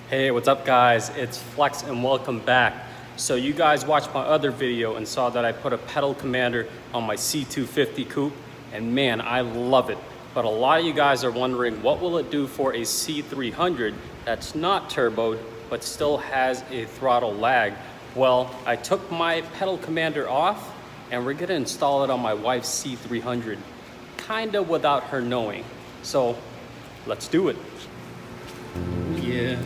Hey, what's up guys? It's Flex and welcome back. So you guys watched my other video and saw that I put a pedal commander on my C250 coupe, and man, I love it. But a lot of you guys are wondering, what will it do for a C300 that's not turboed but still has a throttle lag? Well, I took my pedal commander off and we're gonna install it on my wife's C300, kinda without her knowing. So let's do it. Yeah.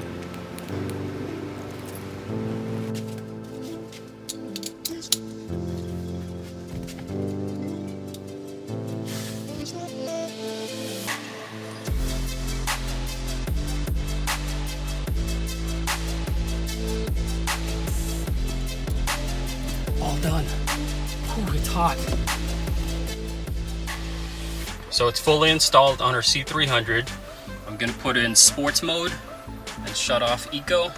All done. Ooh, it's hot. So it's fully installed on our C300. I'm gonna put it in sports mode and shut off eco.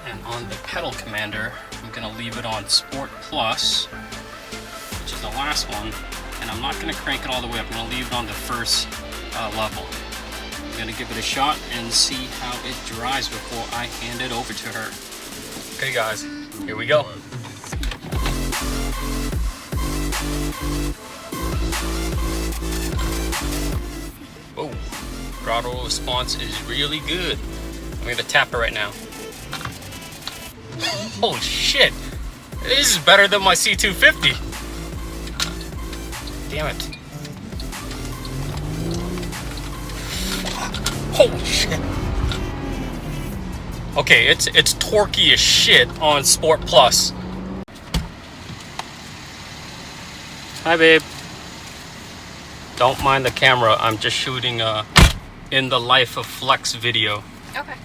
And on the pedal commander, I'm gonna leave it on Sport Plus, which is the last one. And I'm not gonna crank it all the way up. I'm gonna leave it on the first level. I'm gonna give it a shot and see how it dries before I hand it over to her. Okay guys, here we go. Oh, throttle response is really good. I'm gonna tap it right now. Holy shit! This is better than my C250. Damn it. Holy shit. Okay, it's torquey as shit on Sport Plus. Hi babe. Don't mind the camera, I'm just shooting in the life of Flex video. Okay.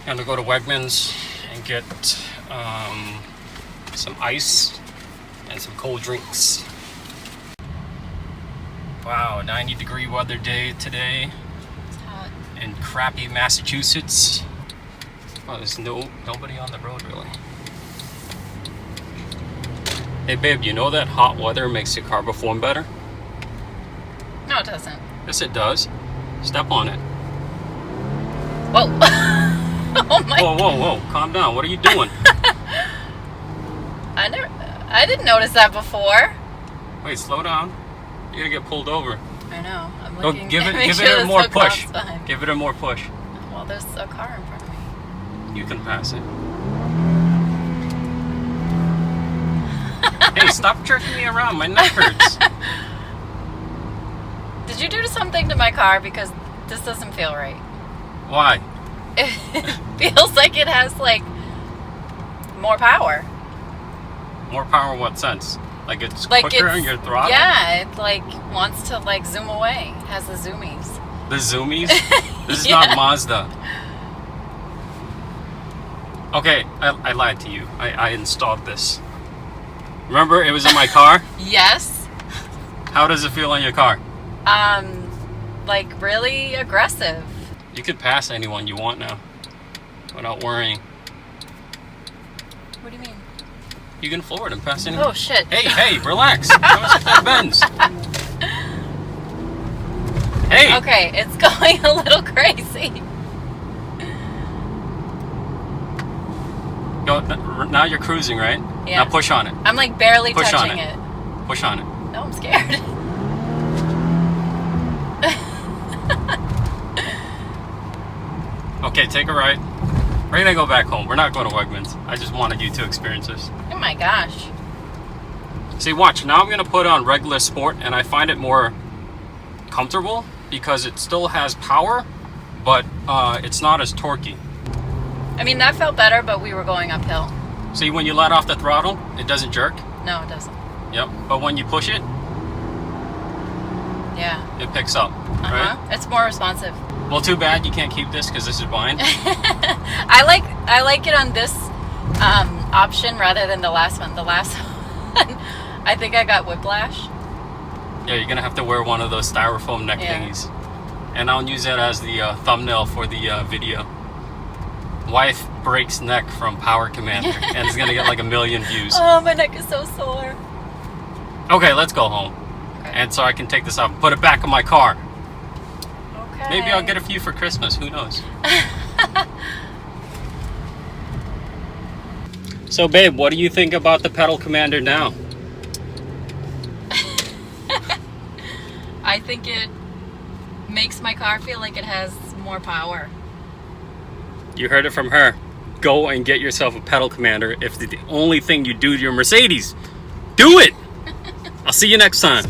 I'm gonna go to Wegmans and get some ice and some cold drinks. Wow, 90-degree weather day today. It's hot. In crappy Massachusetts. Oh, there's nobody on the road really. Hey babe, you know that hot weather makes your car perform better? No, it doesn't. Yes it does. Step on it. Whoa. Oh my. Whoa, calm down. What are you doing? I didn't notice that before. Wait, slow down. You're gonna get pulled over. I know. I'm No, looking. give it sure a there's more no push. cops behind me. Give it a more push. Well, there's a car in front of me. You can pass it. Hey, stop jerking me around. My neck hurts. Did you do something to my car? Because this doesn't feel right. Why? It feels like it has like more power. More power in what sense? Like it's Like quicker it's, in your throttle? Yeah, it like wants to like zoom away. It has the zoomies. The zoomies? This is Yeah. not Mazda. Okay, I lied to you. I installed this. Remember, it was in my car? Yes. How does it feel on your car? Like really aggressive. You could pass anyone you want now without worrying. What do you mean? You can forward and pass anyone. Oh shit. Hey, relax. Don't hit that Benz. Hey. Okay, it's going a little crazy. Go, now you're cruising, right? Yeah. Now push on it. I'm like barely Push on touching it. it. Push on it. No, I'm scared. Okay, take a ride. We're gonna go back home. We're not going to Wegmans. I just wanted you to experience this. Oh my gosh. See, watch. Now I'm gonna put on regular sport, and I find it more comfortable because it still has power, but it's not as torquey. I mean, that felt better, but we were going uphill. See, when you let off the throttle, it doesn't jerk. No, it doesn't. Yep. But when you push it, Yeah. it picks up. Right? It's more responsive. Well, too bad you can't keep this because this is mine. I like it on this option rather than the last one. The last one, I think I got whiplash. Yeah, you're gonna have to wear one of those styrofoam neck thingies, and I'll use that as the thumbnail for the video. Wife breaks neck from Power Commander, and it's gonna get like 1 million views. Oh, my neck is so sore. Okay, let's go home. Okay. And so I can take this off and put it back in my car. Okay. Maybe I'll get a few for Christmas. Who knows? So, babe, what do you think about the pedal commander now? I think it makes my car feel like it has more power. You heard it from her. Go and get yourself a pedal commander if the only thing you do to your Mercedes. Do it! I'll see you next time.